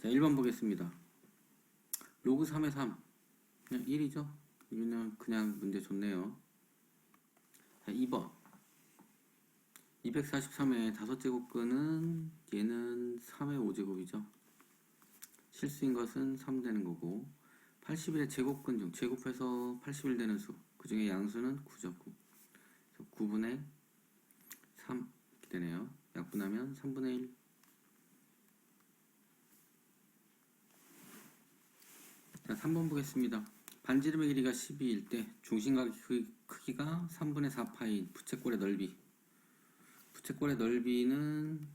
자, 1번 보겠습니다. 로그 3의 3. 그냥 1이죠? 그냥 문제 좋네요. 자, 2번. 243의 5제곱근은 얘는 3의 5제곱이죠. 실수인 것은 3 되는 거고, 81의 제곱근 중 제곱해서 81 되는 수. 그 중에 양수는 9죠. 9. 9분의 3 이렇게 되네요. 약분하면 3분의 1. 자, 3번 보겠습니다. 반지름의 길이가 12일 때 중심각 크기가 3분의 4파인 부채꼴의 넓이. 부채꼴의 넓이는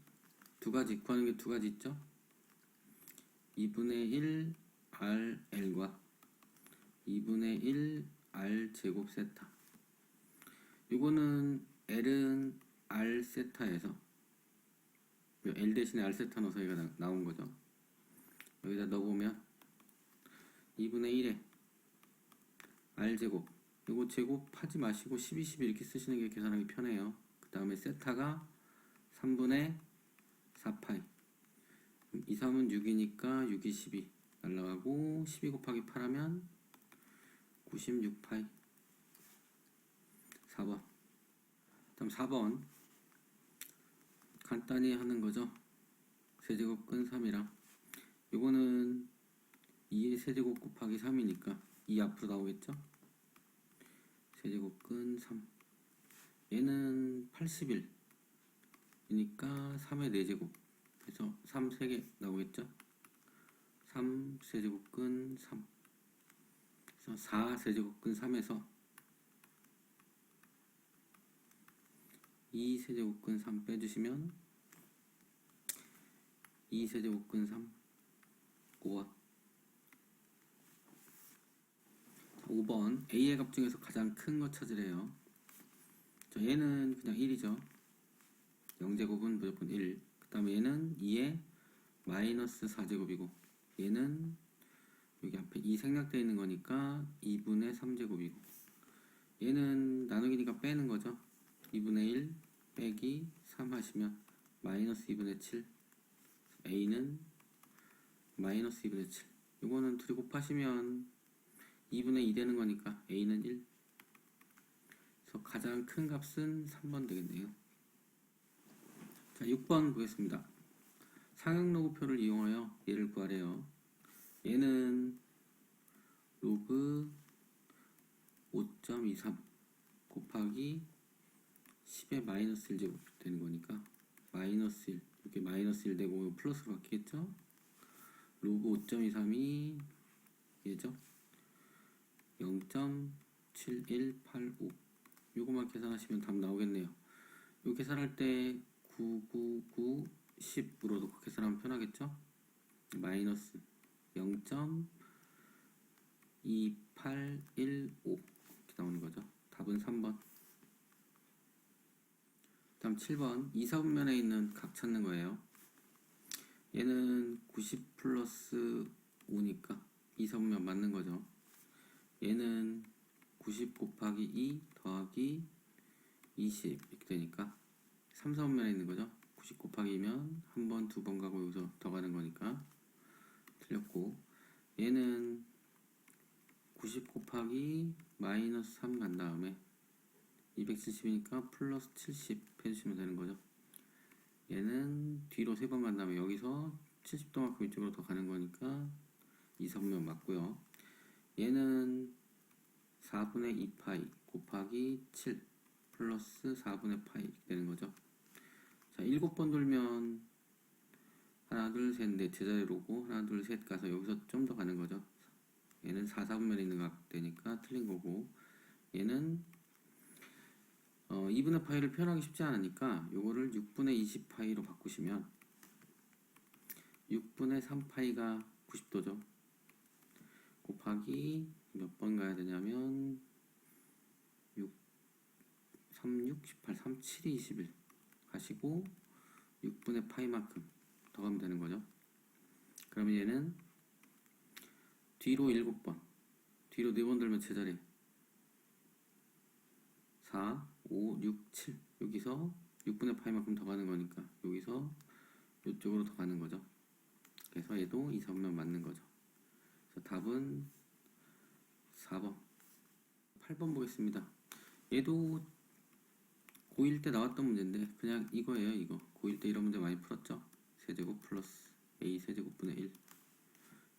두 가지, 구하는 게 두 가지 있죠? 2분의 1 RL과 2분의 1 R 제곱 세타. 이거는 L은 R 세타에서 L 대신에 R 세타 넣어서 얘가 나온 거죠. 여기다 넣어보면 2분의 1에 R제곱, 이거 제곱하지 마시고 12, 12 이렇게 쓰시는 게 계산하기 편해요. 그 다음에 세타가 3분의 4파이. 2, 3은 6이니까 6이 12 날라가고 12 곱하기 8 하면 96파이. 4번. 다음 4번. 간단히 하는 거죠. 세제곱근 3이랑 요거는 2의 세제곱 곱하기 3이니까 2 앞으로 나오겠죠? 세제곱근 3. 얘는 81이니까 3의 4제곱 그래서 3 3개 나오겠죠? 3 세제곱근 3. 그래서 4 세제곱근 3에서 2 세제곱근 3 빼주시면 2 세제곱근 3 5와 5번 A의 값 중에서 가장 큰 거 찾으래요. 얘는 그냥 1이죠. 0제곱은 무조건 1. 그 다음에 얘는 2의 마이너스 4제곱이고 얘는 여기 앞에 2 생략되어 있는 거니까 2분의 3제곱이고 얘는 나누기니까 빼는 거죠. 2분의 1 빼기 3 하시면 마이너스 2분의 7. A는 마이너스 2분의 7. 이거는 둘이 곱하시면 2분의 2 되는 거니까 A는 1. 그래서 가장 큰 값은 3번 되겠네요. 자, 6번 보겠습니다. 상역로그표를 이용하여 얘를 구하래요. 얘는 로그 5.23 곱하기 10의 마이너스 1제곱 되는 거니까 마이너스 1 이렇게 마이너스 1 되고 플러스로 바뀌겠죠? 로그 5.23이 얘죠? 0.7185 요거만 계산하시면 답 나오겠네요. 요 계산할 때 999 10으로 놓고 계산하면 편하겠죠? 마이너스 0.2815 이렇게 나오는 거죠. 답은 3번. 다음 7번 2, 4분면에 있는 각 찾는 거예요. 얘는 90 플러스 5니까 2, 4분면 맞는 거죠. 얘는 90 곱하기 2 더하기 20 이렇게 되니까 3, 4분면에 있는 거죠. 90 곱하기면 한 번, 두 번 가고 여기서 더 가는 거니까 틀렸고 얘는 90 곱하기 마이너스 3 간 다음에 270이니까 플러스 70 해주시면 되는 거죠. 얘는 뒤로 3번 간 다음에 여기서 70도만큼 이쪽으로 더 가는 거니까 2, 3면 맞고요. 얘는 4분의 2파이 곱하기 7 플러스 4분의 파이 이렇게 되는 거죠. 자, 7번 돌면 하나, 둘, 셋, 넷 제자리로고 하나, 둘, 셋 가서 여기서 좀 더 가는 거죠. 얘는 4, 4분면에 있는 각 되니까 틀린 거고 얘는 2분의 파이를 표현하기 쉽지 않으니까 요거를 6분의 20파이로 바꾸시면 6분의 3파이가 90도죠. 곱하기 몇 번 가야 되냐면 6, 36, 18, 37이 21 가시고 6분의 파이만큼 더 가면 되는 거죠. 그러면 얘는 뒤로 7번 뒤로 4번 들면 제자리 4, 5, 6, 7 여기서 6분의 파이만큼 더 가는 거니까 여기서 이쪽으로 더 가는 거죠. 그래서 그래서 얘도 2, 3면 맞는 거죠. 그래서 답은 4번. 8번 보겠습니다. 얘도 고1 때 나왔던 문제인데 그냥 이거예요. 이거 고1 때 이런 문제 많이 풀었죠. 세제곱 플러스 a 세제곱분의 1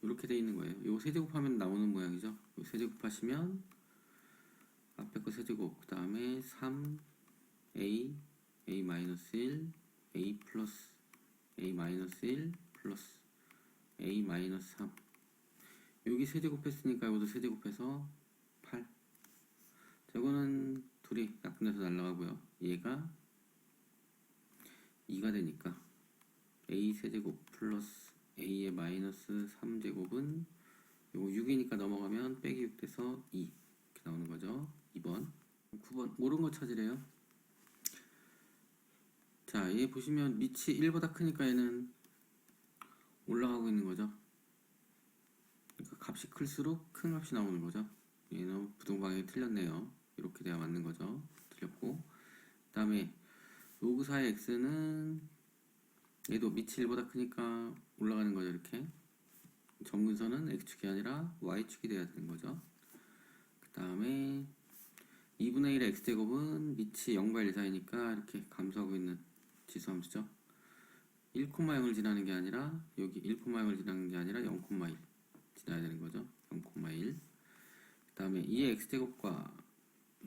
이렇게 돼 있는 거예요. 이거 세제곱하면 나오는 모양이죠. 이거 세제곱하시면 앞에 거 세제곱, 그 다음에 3a a-1 a 플러스 a-1 플러스 a-3 여기 세제곱했으니까 이것도 세제곱해서 8. 저거는 둘이 약분해서 날라가고요. 얘가 2가 되니까 a 세제곱 플러스 a의 마이너스 3제곱은 요거 6이니까 넘어가면 빼기 6 돼서 2 이렇게 나오는 거죠. 2번. 9번 모르는 거 찾으래요. 자, 얘 보시면 밑이 1보다 크니까 얘는 올라가고 있는 거죠. 그러니까 값이 클수록 큰 값이 나오는 거죠. 얘는 부동방향이 틀렸네요. 이렇게 돼야 맞는 거죠. 틀렸고, 그 다음에 로그 4의 x는 얘도 밑이 1보다 크니까 올라가는 거죠. 이렇게 점근선은 x축이 아니라 y축이 돼야 되는 거죠. 그 다음에 2분의 1의 x제곱은 밑이 0과 1 사이니까 이렇게 감소하고 있는 지수함수죠. 1,0을 지나는 게 아니라 여기 1,0을 지나는 게 아니라 0,1 지나야 되는 거죠. 0,1. 그 다음에 2의 x제곱과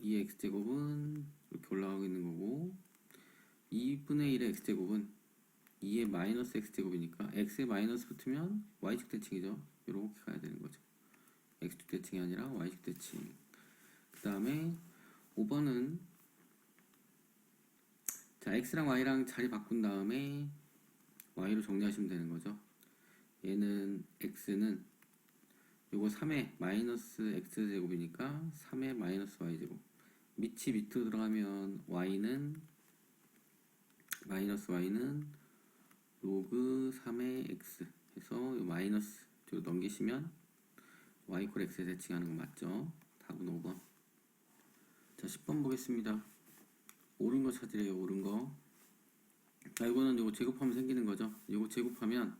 2의 x제곱은 이렇게 올라가고 있는 거고 2분의 1의 x제곱은 2의 마이너스 x제곱이니까 x에 마이너스 붙으면 y축 대칭이죠. 이렇게 가야 되는 거죠. x축 대칭이 아니라 y축 대칭. 그 다음에 5번은 자 x랑 y랑 자리 바꾼 다음에 y로 정리하시면 되는 거죠. 얘는 x는 요거 3의 마이너스 x제곱이니까 3의 마이너스 y제곱 밑이 밑으로 들어가면 y는 마이너스 y는 로그 3의 x 해서 요 마이너스 쪽으로 넘기시면 y 콜 x에 대칭하는 거 맞죠? 답은 5번. 자 10번 보겠습니다. 옳은 거 찾으래요. 옳은 거. 자 이거는 요거 제곱하면 생기는 거죠. 요거 제곱하면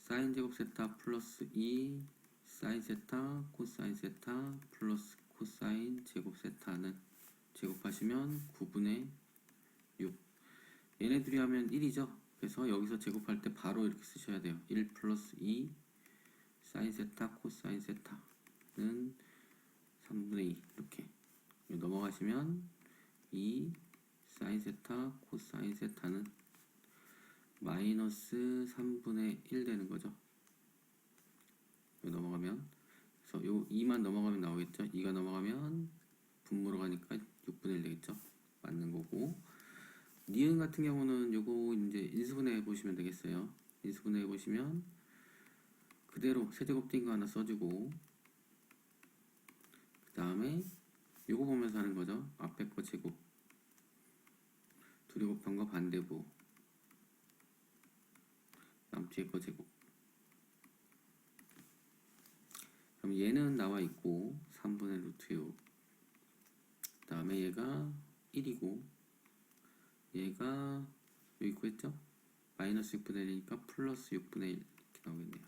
사인 제곱 세타 플러스 2 사인 세타 코사인 세타 플러스 코사인 제곱 세타는 제곱하시면 9분의 6. 얘네들이 하면 1이죠. 그래서 여기서 제곱할 때 바로 이렇게 쓰셔야 돼요. 1 플러스 2 사인 세타 코사인 세타는 3분의 2 이렇게 넘어가시면 2 사인 세타 코사인 세타는 마이너스 3분의 1 되는 거죠. 넘어가면 그래서 요 2만 넘어가면 나오겠죠. 2가 넘어가면 분모로 가니까 6분의 1 되겠죠. 맞는 거고 니은 같은 경우는 요거 이제 인수분해 보시면 되겠어요. 인수분해 보시면 그대로 세제곱된 거 하나 써주고 그 다음에 요거 보면서 하는 거죠. 앞에 거 제곱 둘이 곱한 거 반대부 다음 뒤에 거 제곱 그럼 얘는 나와 있고 3분의 루트 6 그 다음에 얘가 1이고 얘가 여기 있고 했죠? 마이너스 6분의 1이니까 플러스 6분의 1 이렇게 나오겠네요.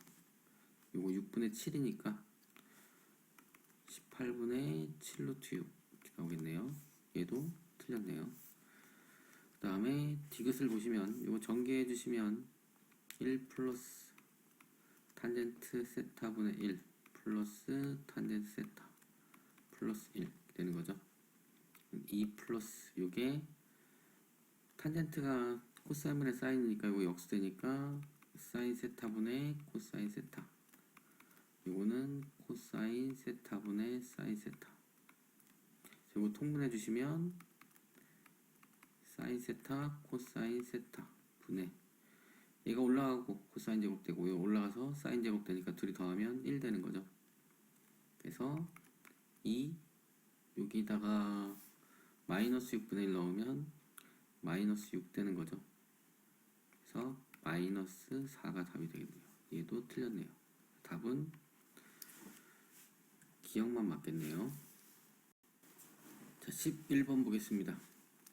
요거 6분의 7이니까 18분의 7 루트 6 이렇게 나오겠네요. 얘도 틀렸네요. 그 다음에 디귿을 보시면 요거 전개해 주시면 1 플러스 탄젠트 세타분의 1 플러스 탄젠트 세타 플러스 1 되는 거죠. 2 플러스 요게 탄젠트가 코사인분의 사인이니까 이거 역수되니까 사인 세타분의 코사인 세타 요거는 코사인 세타분의 사인 세타 요거 통분해 주시면 사인 세타 코사인 세타 분의 얘가 올라가고 코사인 제곱되고 이거 올라가서 사인 제곱되니까 둘이 더하면 1 되는 거죠. 그래서 2 여기다가 마이너스 6분의 1 넣으면 마이너스 6 되는 거죠. 그래서 마이너스 4가 답이 되겠네요. 얘도 틀렸네요. 답은 기억만 맞겠네요. 자 11번 보겠습니다.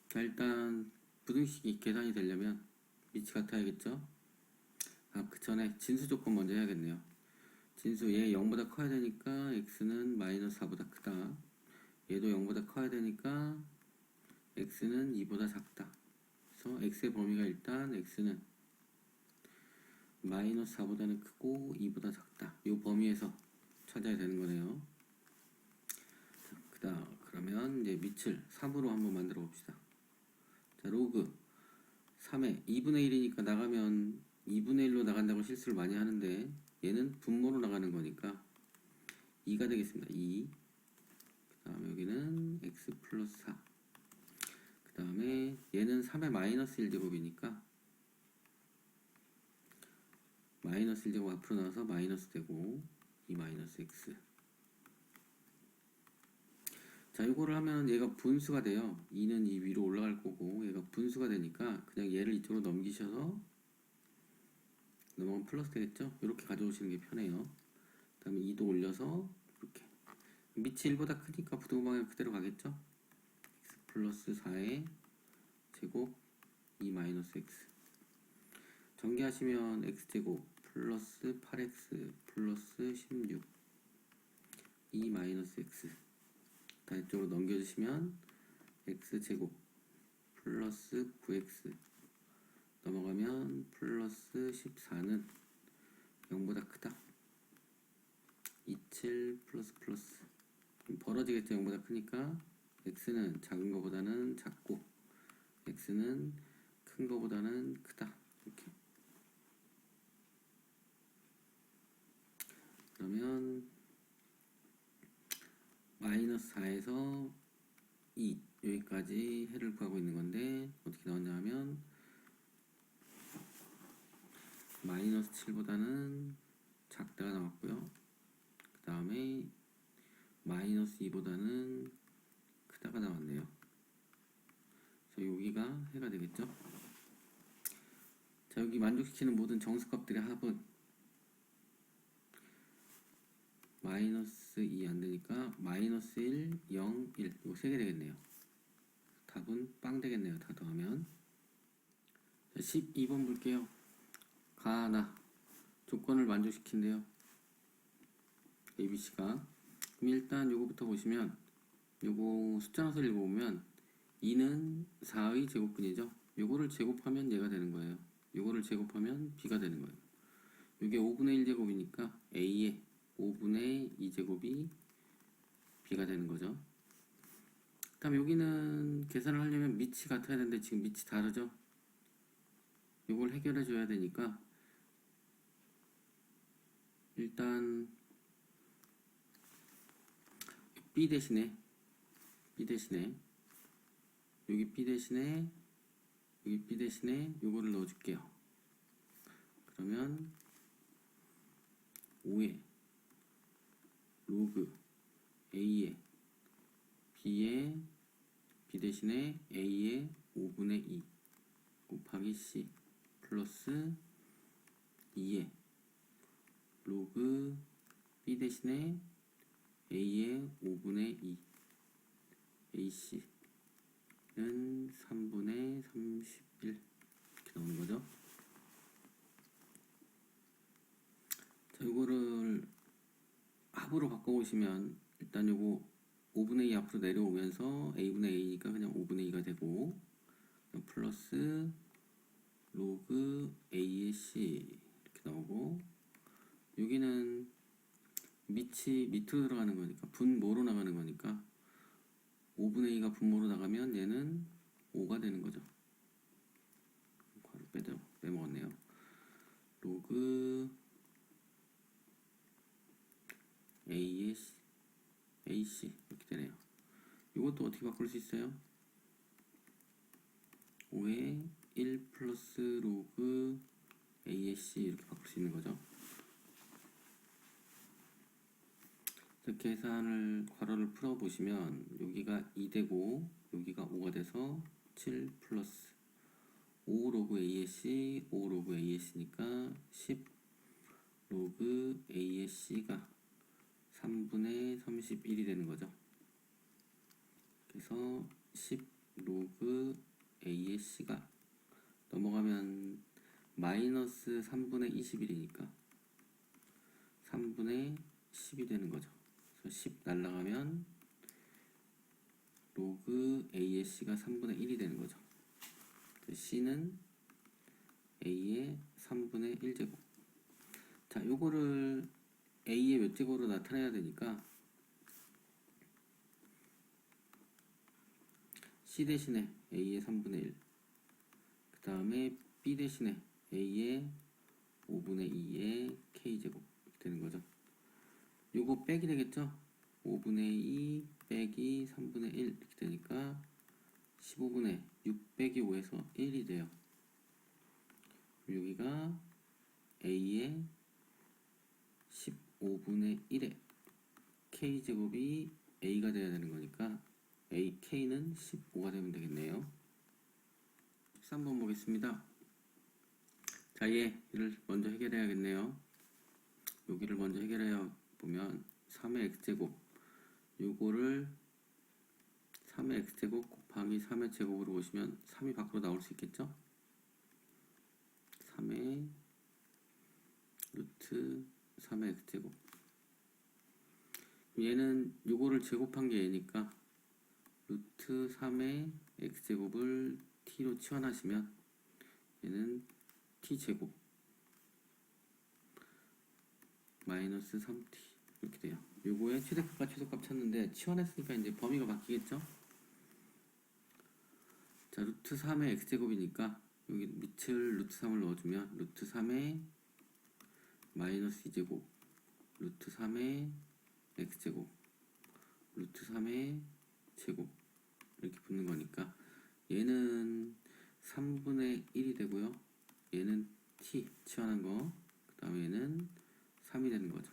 자 일단 부등식이 계산이 되려면 밑이 같아야겠죠. 그 전에 진수 조건 먼저 해야겠네요. 진수 얘 0보다 커야 되니까 x는 마이너스 4보다 크다. 얘도 0보다 커야 되니까 x는 2보다 작다. 그래서 x의 범위가 일단 x는 마이너스 4보다는 크고 2보다 작다. 이 범위에서 찾아야 되는 거네요. 그러면 이제 밑을 3으로 한번 만들어 봅시다. 자, 로그 3에 2분의 1이니까 나가면 2분의 1로 나간다고 실수를 많이 하는데 얘는 분모로 나가는 거니까 2가 되겠습니다. 2. 그 다음에 여기는 x 플러스 4. 그 다음에 얘는 3의 마이너스 1제곱이니까 마이너스 1제곱 앞으로 나와서 마이너스 되고 2 마이너스 x. 자, 이거를 하면 얘가 분수가 돼요. 2는 이 위로 올라갈 거고 얘가 분수가 되니까 그냥 얘를 이쪽으로 넘기셔서 넘어가면 플러스 되겠죠? 이렇게 가져오시는 게 편해요. 그 다음에 2도 올려서 이렇게 밑이 1보다 크니까 부등호방향 그대로 가겠죠? x 플러스 4의 제곱 2 마이너스 x. 전개하시면 x제곱 플러스 8x 플러스 16 2 마이너스 x. 다 이쪽으로 넘겨주시면 x제곱 플러스 9x 넘어가면 플러스 14는 0보다 크다. 27 플러스 플러스 벌어지겠죠. 0보다 크니까 x는 작은 거보다는 작고 x는 큰 거보다는 크다. 이렇게. 그러면 마이너스 4에서 2 여기까지 해를 구하고 있는 건데 어떻게 나왔냐 하면 마이너스 7보다는 작다가 나왔고요. 그 다음에 마이너스 2보다는 크다가 나왔네요. 그래서 여기가 해가 되겠죠. 자, 여기 만족시키는 모든 정수값들의 합은 마이너스 2 안되니까 마이너스 1, 0, 1 이거 3개 되겠네요. 답은 빵 되겠네요. 다 더하면. 자, 12번 볼게요. 가나 조건을 만족시킨대요. ABC가. 그럼 일단 요거부터 보시면 요거 숫자 나서 읽어보면 2는 4의 제곱근이죠. 요거를 제곱하면 얘가 되는 거예요. 요거를 제곱하면 B가 되는 거예요. 요게 5분의 1제곱이니까 A의 5분의 2제곱이 B가 되는 거죠. 그 다음 여기는 계산을 하려면 밑이 같아야 되는데 지금 밑이 다르죠. 요걸 해결해 줘야 되니까 일단 B 대신에 여기 B 대신에 여기 B 대신에 요거를 넣어줄게요. 그러면 5에 로그 A에 B에 B 대신에 A의 5분의 2 곱하기 C 플러스 2에 로그 B 대신에 A의 5분의 2 AC는 3분의 31 이렇게 나오는 거죠. 자, 이거를 합으로 바꿔보시면 일단 요거 5분의 2 앞으로 내려오면서 A분의 A니까 그냥 5분의 2가 되고 플러스 로그 A의 C 이렇게 나오고 여기는 밑이 밑으로 들어가는 거니까 분모로 나가는 거니까 5분의 2가 분모로 나가면 얘는 5가 되는 거죠. 괄호 빼먹었네요. 로그 A의 AC 이렇게 되네요. 이것도 어떻게 바꿀 수 있어요? 5에 1 플러스 로그 A의 C 이렇게 바꿀 수 있는 거죠. 계산을 괄호를 풀어보시면 여기가 2 되고 여기가 5가 돼서 7 플러스 5 로그 A의 C 5 로그 A의 C니까 10 로그 A의 C가 3분의 31이 되는 거죠. 그래서 10 로그 A의 C가 넘어가면 마이너스 3분의 21이니까 3분의 10이 되는 거죠. 그래서 10 날라가면 로그 A의 C가 3분의 1이 되는 거죠. C는 A의 3분의 1제곱. 자, 요거를 A의 몇 제곱으로 나타내야 되니까 C 대신에 A의 3분의 1, 그 다음에 B 대신에 A의 5분의 2의 K제곱 이렇게 되는 거죠. 요거 빼기 되겠죠? 5분의 2 빼기 3분의 1 이렇게 되니까 15분의 6 빼기 5에서 1이 돼요. 여기가 A의 15분의 1에 K제곱이 A가 돼야 되는 거니까 K는 15가 되면 되겠네요. 13번 보겠습니다. 자, 얘를 먼저 해결해야겠네요. 여기를 먼저 해결해 보면 3의 x제곱, 요거를 3의 x제곱 곱하기 3의 제곱으로 보시면 3이 밖으로 나올 수 있겠죠? 3의 루트 3의 x제곱. 얘는 요거를 제곱한 게 얘니까 루트 3의 x제곱을 t로 치환하시면 얘는 t제곱 마이너스 3t 이렇게 돼요. 요거의 최대값과 최소값 찾는데 치환했으니까 이제 범위가 바뀌겠죠? 자, 루트 3의 x제곱이니까 여기 밑을 루트 3을 넣어주면 루트 3의 마이너스 2제곱 루트 3의 x제곱 루트 3의 제곱 이렇게 붙는 거니까 얘는 3분의 1이 되고요. 얘는 t 치환한 거, 그 다음에 얘는 3이 되는 거죠.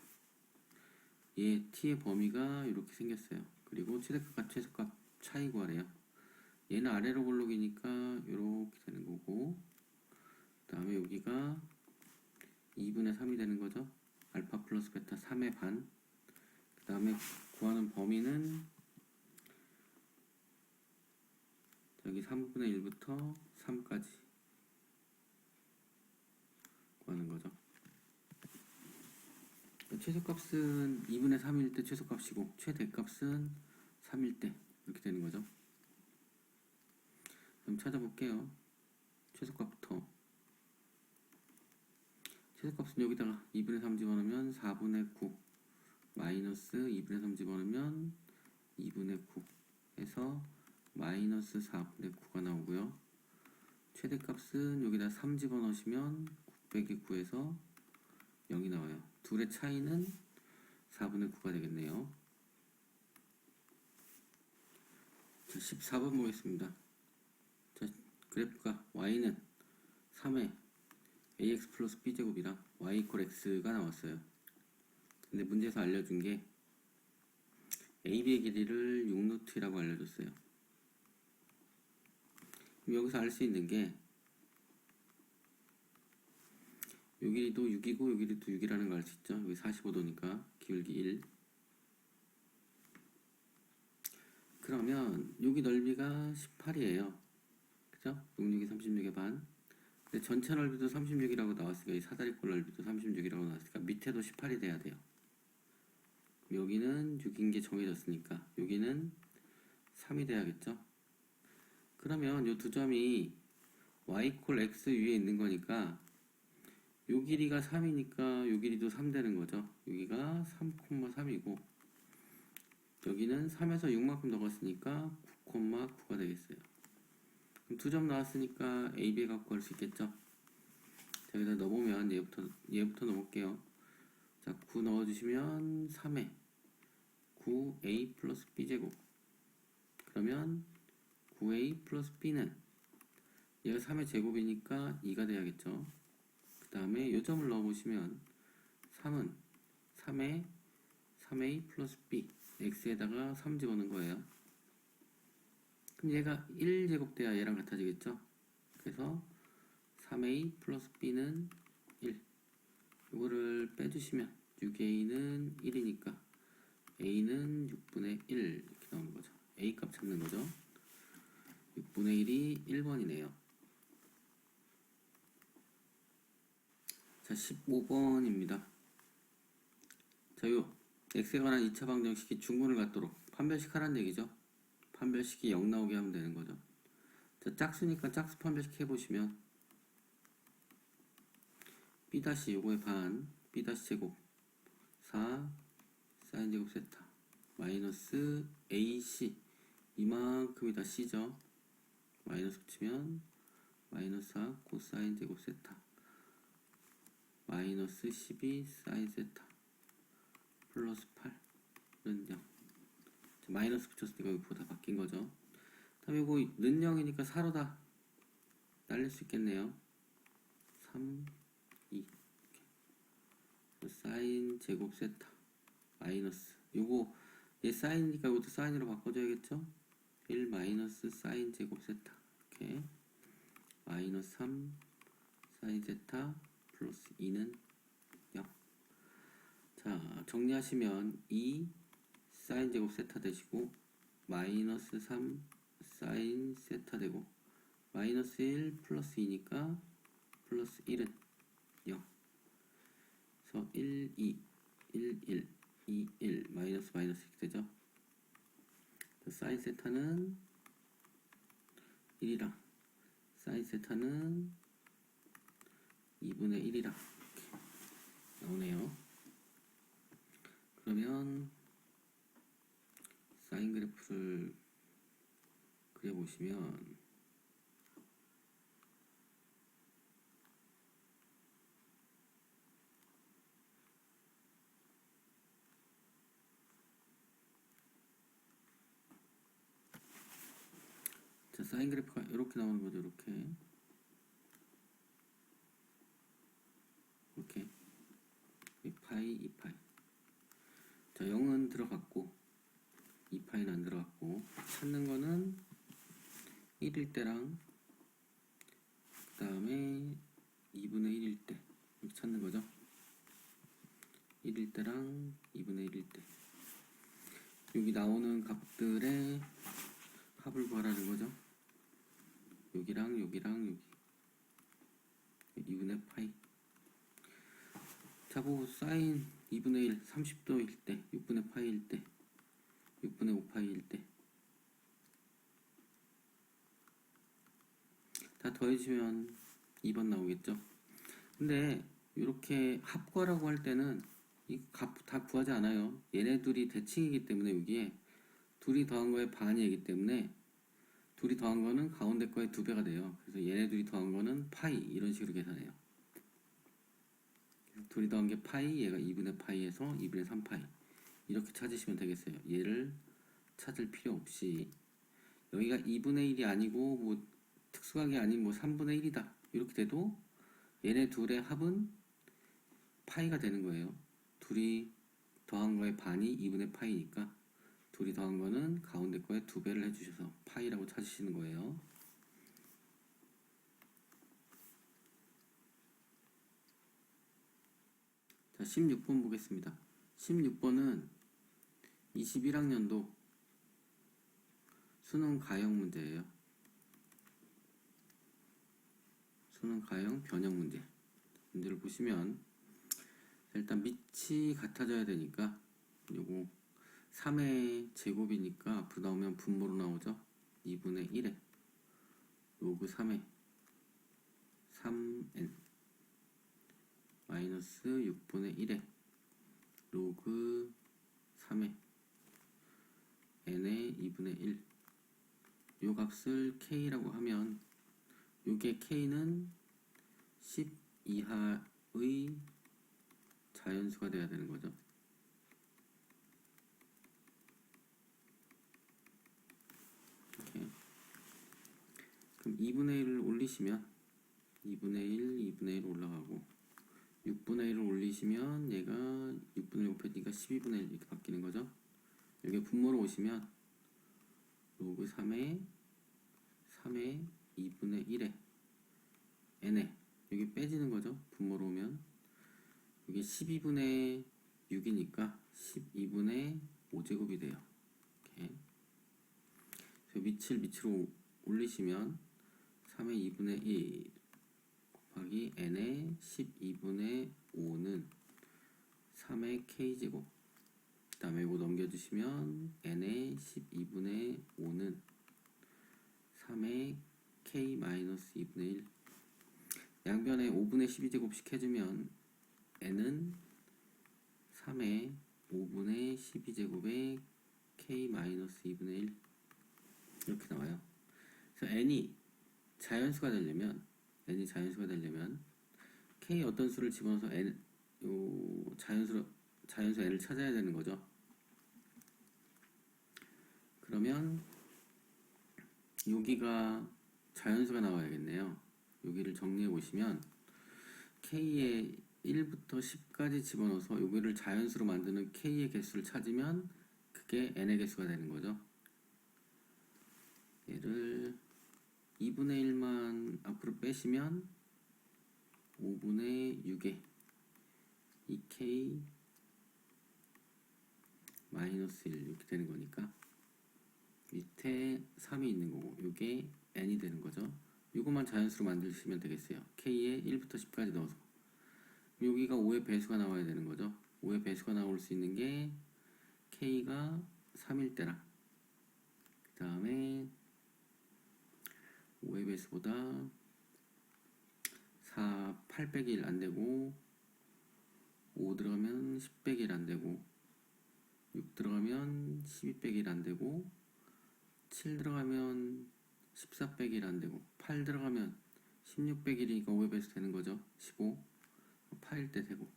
얘 t의 범위가 이렇게 생겼어요. 그리고 최대값과 최소값 차이 구하래요. 얘는 아래로 볼록이니까 이렇게 되는 거고, 그 다음에 여기가 2분의 3이 되는 거죠. 알파 플러스 베타 3의 반. 그 다음에 구하는 범위는 여기 3분의 1부터 3까지 구하는 거죠. 최소값은 2분의 3일 때 최소값이고 최대값은 3일 때 이렇게 되는 거죠. 그럼 찾아볼게요. 최소값부터. 최소값은 여기다가 2분의 3 집어넣으면 4분의 9 마이너스 2분의 3 집어넣으면 2분의 9 해서 마이너스 4분의 9가 나오고요. 최대값은 여기다 3 집어넣으시면 9 빼기 9에서 0이 나와요. 둘의 차이는 4분의 9가 되겠네요. 자, 14번 보겠습니다. 자, 그래프가 y는 3의 ax 플러스 b제곱이랑 y 이퀄 x가 나왔어요. 근데 문제에서 알려준 게 AB의 길이를 6루트라고 알려줬어요. 그럼 여기서 알 수 있는 게 요 길이도 6이고 요 길이도 6이라는 걸 알 수 있죠. 여기 45도니까 기울기 1. 그러면 여기 넓이가 18이에요. 그죠? 66이 36의 반. 근데 전체 넓이도 36이라고 나왔으니까 이 사다리꼴 넓이도 36이라고 나왔으니까 밑에도 18이 돼야 돼요. 여기는 6인 게 정해졌으니까 여기는 3이 돼야겠죠. 그러면 이 두 점이 y 콜 x 위에 있는 거니까 요 길이가 3이니까 요 길이도 3 되는 거죠. 여기가 3,3이고 여기는 3에서 6만큼 넣었으니까 9,9가 되겠어요. 그럼 두 점 나왔으니까 a, b 갖고 할 수 있겠죠. 자, 여기다 넣어보면 얘부터 넣어볼게요. 자, 9 넣어주시면 3에 9a 플러스 b제곱. 그러면 9a 플러스 b는 얘가 3의 제곱이니까 2가 돼야겠죠. 그 다음에 요 점을 넣어보시면 3은 3에 3a 플러스 b x에다가 3 집어넣은 거예요. 그럼 얘가 1제곱 돼야 얘랑 같아지겠죠. 그래서 3a 플러스 b는 1. 이거를 빼주시면 6a는 1이니까 a는 6분의 1 이렇게 나오는 거죠. a 값 찾는 거죠. 6분의 1이 1번이네요. 자, 15번입니다. 자, 요 x에 관한 2차 방정식이 중근을 갖도록 판별식 하란 얘기죠. 판별식이 0 나오게 하면 되는 거죠. 자, 짝수니까 짝수 판별식 해보시면 b 요거의 반 b 제곱 4 사인 제곱 세타 마이너스 ac 이만큼이 다 c죠. 마이너스 붙이면 마이너스 4 코사인 제곱 세타 마이너스 12 사인 세타 플러스 8는 0. 마이너스 붙였으니까 여기 보다 바뀐 거죠. 다음에 이거 는 0이니까 4로 다 날릴 수 있겠네요. 3, 2 사인 제곱 세타 마이너스 요거 얘 사인이니까 이것도 사인으로 바꿔줘야겠죠. 1 마이너스 사인 제곱 세타 이렇게 마이너스 3 사인 세타 플러스 2는 0. 자, 정리하시면 2 사인 제곱 세타 되시고 마이너스 3 사인 세타 되고 마이너스 1 플러스 2니까 플러스 1은 0. 그래서 1, 2, 1, 1, 2, 1 마이너스 마이너스 이렇게 되죠. 사인 세타는 1이랑 사인 세타는 2분의 1이랑 이렇게 나오네요. 그러면 사인 그래프를 그려보시면 자, 사인 그래프가 이렇게 나오는 거죠. 이렇게 파이 2파이. 자, 0은 들어갔고 2파이는 안 들어갔고 찾는 거는 1일 때랑 그 다음에 2분의 1일 때 이렇게 찾는 거죠. 1일 때랑 2분의 1일 때 여기 나오는 값들의 합을 구하라는 거죠. 여기랑 여기랑 여기 2분의 파이. 자, 뭐 사인 2분의 1 30도일 때 6분의 파이일 때 6분의 5파이일 때 다 더해지면 2번 나오겠죠. 근데 이렇게 합과라고 할 때는 이 값 다 구하지 않아요. 얘네 둘이 대칭이기 때문에 여기에 둘이 더한 거의 반이기 때문에 둘이 더한 거는 가운데 거의 2배가 돼요. 그래서 얘네 둘이 더한 거는 파이 이런 식으로 계산해요. 둘이 더한 게 파이, 얘가 2분의 파이에서 2분의 3파이 이렇게 찾으시면 되겠어요. 얘를 찾을 필요 없이 여기가 2분의 1이 아니고 뭐 특수각이 아닌 뭐 3분의 1이다 이렇게 돼도 얘네 둘의 합은 파이가 되는 거예요. 둘이 더한 거의 반이 2분의 파이니까 둘이 더한 거는 가운데 거에 2배를 해주셔서 파이라고 찾으시는 거예요. 자, 16번 보겠습니다. 16번은 21학년도 수능 가형 문제예요. 수능 가형 변형 문제. 문제를 보시면 일단 밑이 같아져야 되니까 요거 3의 제곱이니까 앞으로 나오면 분모로 나오죠. 2분의 1에 로그 3의 3n 마이너스 6분의 1에 로그 3의 n의 2분의 1 요 값을 k라고 하면 요게 k는 10 이하의 자연수가 돼야 되는 거죠. 이렇게. 그럼 2분의 1을 올리시면 2분의 1, 2분의 1 올라가고 6분의 1을 올리시면 얘가 6분의 1 곱하니까 12분의 1 이렇게 바뀌는 거죠. 여기 분모로 오시면 로그 3의 2분의 1에 n에 여기 빼지는 거죠. 분모로 오면 여기 12분의 6이니까 12분의 5제곱이 돼요. 이렇게. 그래서 밑을 밑으로 올리시면 3의 2분의 1 곱하기 n의 12분의 5는 3의 k제곱. 그 다음에 이거 넘겨주시면 n의 12분의 5는 3의 k-2분의 1. 양변에 5분의 12제곱씩 해주면 n은 3의 5분의 12제곱의 k-2분의 1 이렇게 나와요. 그래서 n이 자연수가 되려면 k 어떤 수를 집어넣어서 n 자연수 n을 찾아야 되는 거죠. 그러면 여기가 자연수가 나와야겠네요. 여기를 정리해 보시면 k에 1부터 10까지 집어넣어서 여기를 자연수로 만드는 k의 개수를 찾으면 그게 n의 개수가 되는 거죠. 얘를 2분의 1만 앞으로 빼시면 5분의 6에 2k 마이너스 1 이렇게 되는 거니까 밑에 3이 있는 거고 이게 n이 되는 거죠. 이것만 자연수로 만드시면 되겠어요. k에 1부터 10까지 넣어서 여기가 5의 배수가 나와야 되는 거죠. 5의 배수가 나올 수 있는 게 k가 3일 때랑 그 다음에 5의 배수보다 8 빼기 1 안되고 5 들어가면 10 빼기 1 안되고 6 들어가면 12 빼기 1 안되고 7 들어가면 14 빼기 1 안되고 8 들어가면 16 빼기 1이니까 5의 배수 되는 거죠. 15 8일 때 되고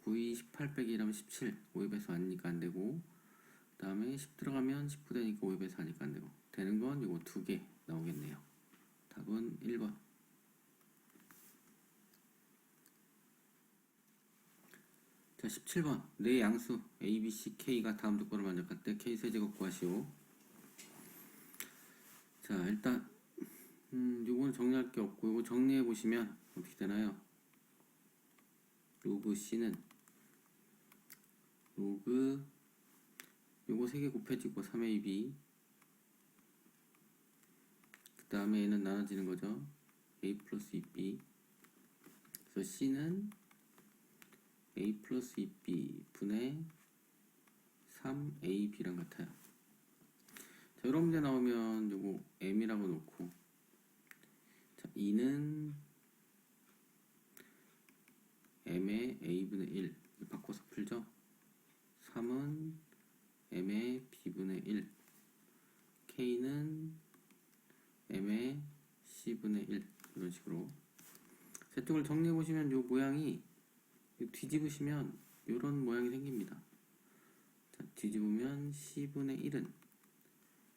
9이 18 빼기 1 하면 17 5의 배수 아니니까 안되고 그 다음에 10 들어가면 19 되니까 5의 배수 하니까 안되고 되는 건 이거 2개 나오겠네요. 답은 1번. 자, 17번. 네 양수 A, B, C, K가 다음 조건을 만족할 때 K 세제곱 구하시오. 자, 일단 요거는 정리할 게 없고 요거 정리해 보시면 어떻게 되나요? 로그 C는 로그 요거 3개 곱해지고 3AB 그 다음에 얘는 나눠지는 거죠. A 플러스 2B 그래서 C는 A 플러스 2B 분의 3AB랑 같아요. 자, 이런 문제 나오면 요거 M이라고 놓고 자, 2는 M의 A분의 1 바꿔서 풀죠. 3은 M의 B분의 1 K는 M의 C분의 1 이런 식으로 세 쪽을 정리해 보시면 요 모양이 뒤집으시면 요런 모양이 생깁니다. 자, 뒤집으면 C분의 1은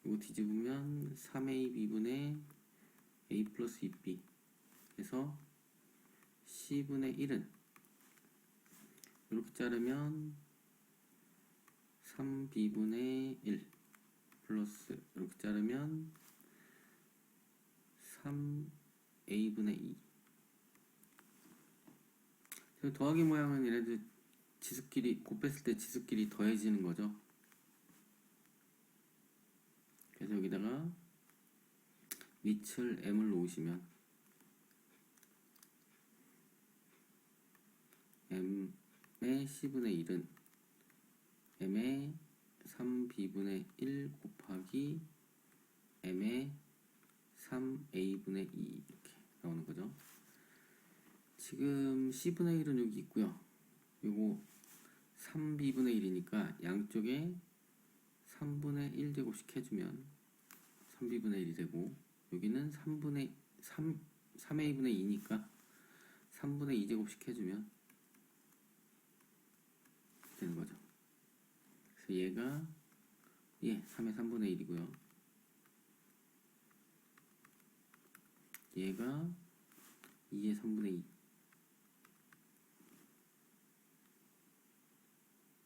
이거 뒤집으면 3AB분의 A 플러스 2B 해서 C분의 1은 이렇게 자르면 3B분의 1 플러스 이렇게 자르면 3A분의 2 더하기 모양은 얘네들 지수끼리 곱했을 때 지수끼리 더해지는 거죠. 그래서 여기다가 밑을 m을 놓으시면 m의 c분의 1은 m의 3b분의 1 곱하기 m의 3a분의 2 이렇게 나오는 거죠. 지금 c분의 1은 여기 있고요. 요거 3b분의 1이니까 양쪽에 3분의 1제곱씩 해주면 3b분의 1이 되고 여기는 3a분의 2니까 3분의 2제곱씩 해주면 되는 거죠. 그래서 얘가 3의 3분의 1이고요. 얘가 2의 3분의 2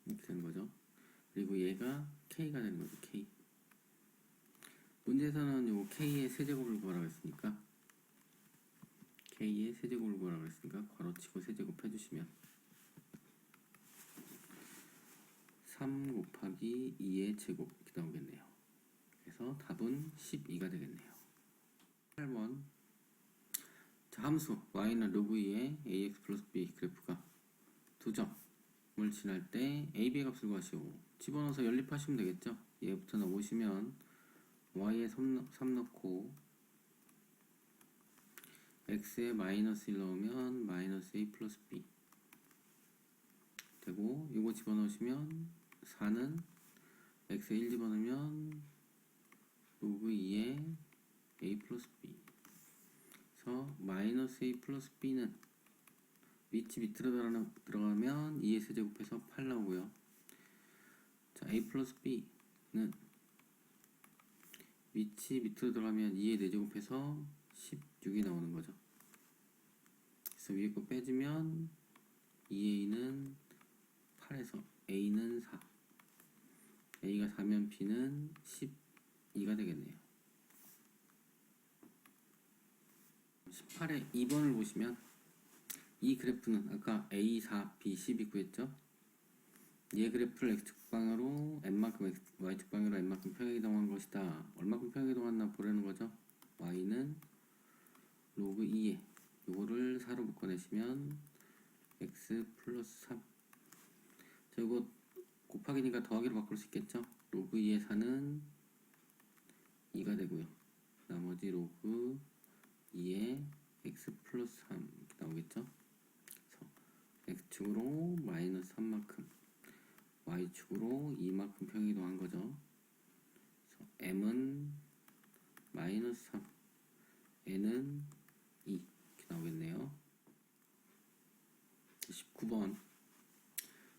이렇게 되는 거죠. 그리고 얘가 K가 되는 거죠. K. 문제에서는 요 K의 세제곱을 구하라고 했으니까 K의 세제곱을 구하라고 했으니까 괄호치고 세제곱 해주시면 3 곱하기 2의 제곱 이렇게 나오겠네요. 그래서 답은 12가 되겠네요. 8번. 자, 자, 함수 y는 로그 2의 ax 플러스 b 그래프가 2점을 지날 때 a, b의 값을 구하시오. 집어넣어서 연립하시면 되겠죠. 얘부터 넣으시면 y에 3 넣고 x에 마이너스 1 넣으면 마이너스 a 플러스 b 되고, 이거 집어넣으시면 4는 x에 1 집어넣으면 로그 2에 a 플러스 b. 그래서 마이너스 a 플러스 b는 밑이 밑으로 들어가면 2의 세제곱해서 8 나오고요. 자, a 플러스 b는 밑이 밑으로 들어가면 2의 4제곱해서 16이 나오는 거죠. 그래서 위에 거 빼주면 2a는 8에서 a는 4, a가 4면 b는 12가 되겠네요. 18의 2번을 보시면 이 그래프는 아까 a4, b12 구했죠? 얘 그래프를 x축방으로 n만큼 y축방으로 n만큼 평행이동한 것이다. 얼마큼 평행이동했나 보려는 거죠. y는 로그 2에 요거를 4로 묶어내시면 x 플러스 3. 자, 이거 곱하기니까 더하기로 바꿀 수 있겠죠? 로그 2에 4는 2가 되고요. 나머지 로그 2에 x 플러스 3 이렇게 나오겠죠? 그래서 x축으로 마이너스 3만큼, y축으로 2만큼 평행이동한 거죠. 그래서 m은 마이너스 3, n은 2 이렇게 나오겠네요. 19번.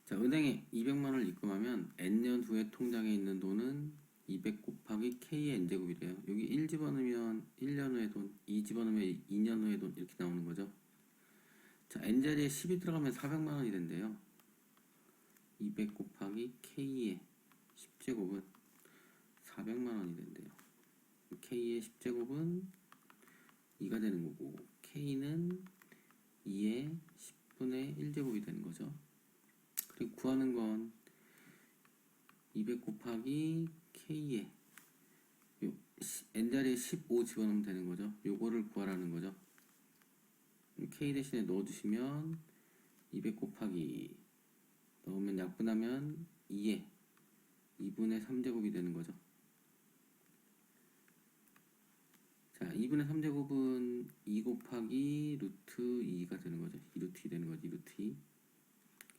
자, 은행에 200만원을 입금하면 n년 후에 통장에 있는 돈은 200 곱하기 k의 n제곱이래요. 여기 1 집어넣으면 1년 후의 돈, 2 집어넣으면 2년 후의 돈 이렇게 나오는 거죠. 자, n자리에 10이 들어가면 400만원이 된대요. 200 곱하기 k의 10제곱은 400만원이 된대요. k의 10제곱은 2가 되는 거고, k는 2의 10분의 1제곱이 되는 거죠. 그리고 구하는 건 200 곱하기 k에 n자리에 15 집어넣으면 되는 거죠. 요거를 구하라는 거죠. k 대신에 넣어주시면 200 곱하기 넣으면 약분하면 2에 2분의 3제곱이 되는 거죠. 자, 2분의 3제곱은 2 곱하기 루트 2가 되는 거죠. 2루트 2 되는 거죠. 2루트 2.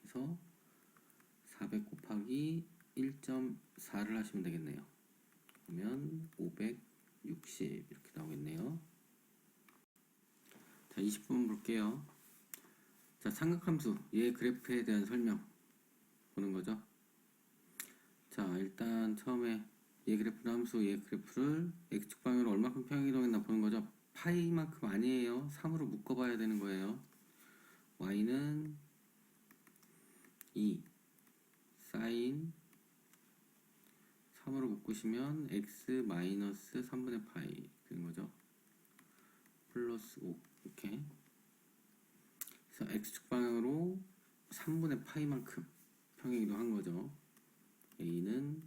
그래서 400 곱하기 1.4를 하시면 되겠네요. 그러면 560 이렇게 나오겠네요. 자, 20번 볼게요. 자, 삼각함수 얘 그래프에 대한 설명 보는 거죠. 자, 일단 처음에 얘 그래프는 함수 얘 그래프를 x축 방향으로 얼마큼 평행이동했나 보는 거죠. 파이만큼 아니에요. 3으로 묶어봐야 되는 거예요. y는 2 사인 3으로 묶으시면 x 마이너스 3분의 파이 되는 거죠. 플러스 5 이렇게. 그래서 x축 방향으로 3분의 파이만큼 평행이동한 거죠. a는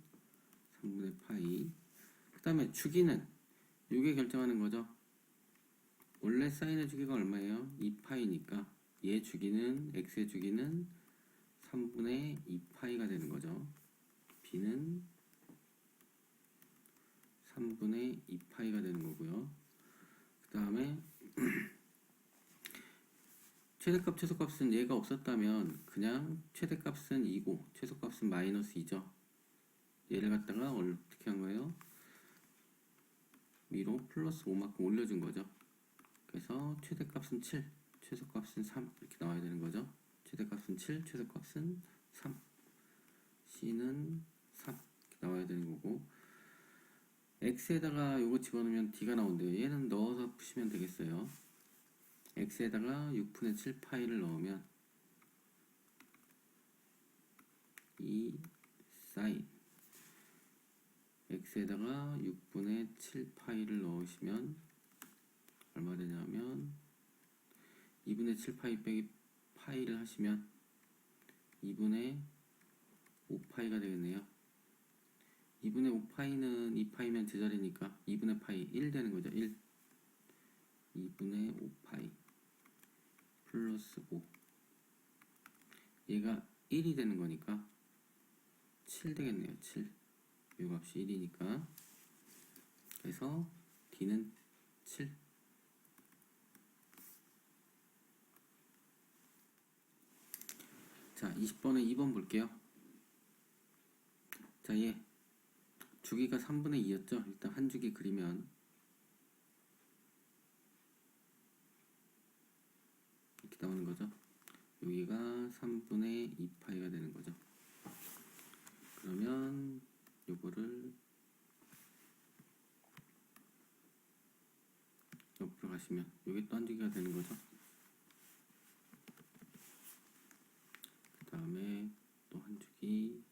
3분의 파이. 그 다음에 주기는 요게 결정하는 거죠. 원래 사인의 주기가 얼마예요? 2파이니까 얘 주기는 x의 주기는 3분의 2파이가 되는 거죠. b는 3분의 2파이가 되는 거고요. 그 다음에 최대값 최소값은 얘가 없었다면 그냥 최대값은 2고 최소값은 마이너스 2죠. 얘를 갖다가 어떻게 한 거예요? 위로 플러스 5만큼 올려준 거죠. 그래서 최대값은 7, 최소값은 3 이렇게 나와야 되는 거죠. 최대값은 7, 최소값은 3. C는 3 이렇게 나와야 되는 거고, X에다가 요거 집어넣으면 D가 나온대요. 얘는 넣어서 푸시면 되겠어요. X에다가 6분의 7파이를 넣으면 이 사인 X에다가 6분의 7파이를 넣으시면 얼마 되냐면 2분의 7파이 빼기 파이를 하시면 2분의 5파이가 되겠네요. 2분의 5파이는 2파이면 제자리니까 2분의 파이 1 되는 거죠. 1. 2분의 5파이 플러스 5 얘가 1이 되는 거니까 7 되겠네요. 7 요 값이 1이니까 그래서 D는 7. 자 20번에 2번 볼게요. 자 얘 주기가 3분의 2였죠. 일단 한 주기 그리면 이렇게 나오는 거죠. 여기가 3분의 2파이가 되는 거죠. 그러면 요거를 옆으로 가시면 요게 또 한 주기가 되는 거죠. 그 다음에 또 한 주기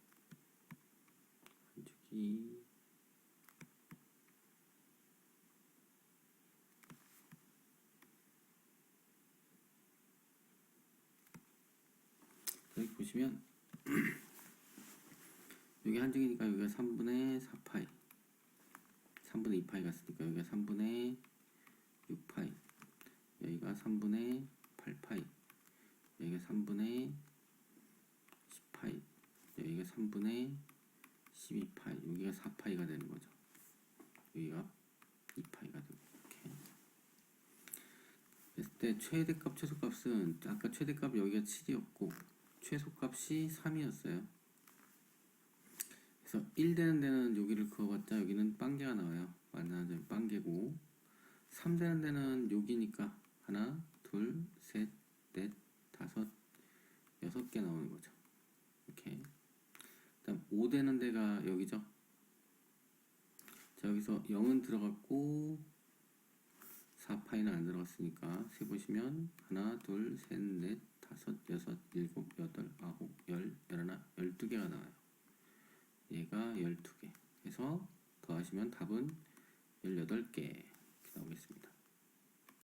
여기 보시면 여기 한 주기니까 여기가 3분의 4파이 3분의 2파이 갔으니까 여기가 3분의 6파이 여기가 3분의 8파이 여기가 3분의 10파이 여기가 3분의 12파이 여기가 4파이가 되는 거죠. 여기가 2파이가 되고 이렇게 그랬을 때 최대값 최소값은 아까 최대값 여기가 7이었고 최소값이 3이었어요. 그래서 1 되는 데는 여기를 그어봤자 여기는 빵개가 나와요. 완전히 빵개고 3 되는 데는 여기니까 하나, 둘, 셋, 넷, 다섯, 6개 나오는 거죠. 이렇게. 그다음 5 되는 데가 여기죠. 자 여기서 0은 들어갔고 4파이는 안 들어갔으니까 세 보시면 하나, 둘, 셋, 넷, 다섯, 여섯, 일곱, 여덟, 아홉, 열, 열하나, 12개가 나와요. 얘가 12개. 해서 더하시면 답은 18개.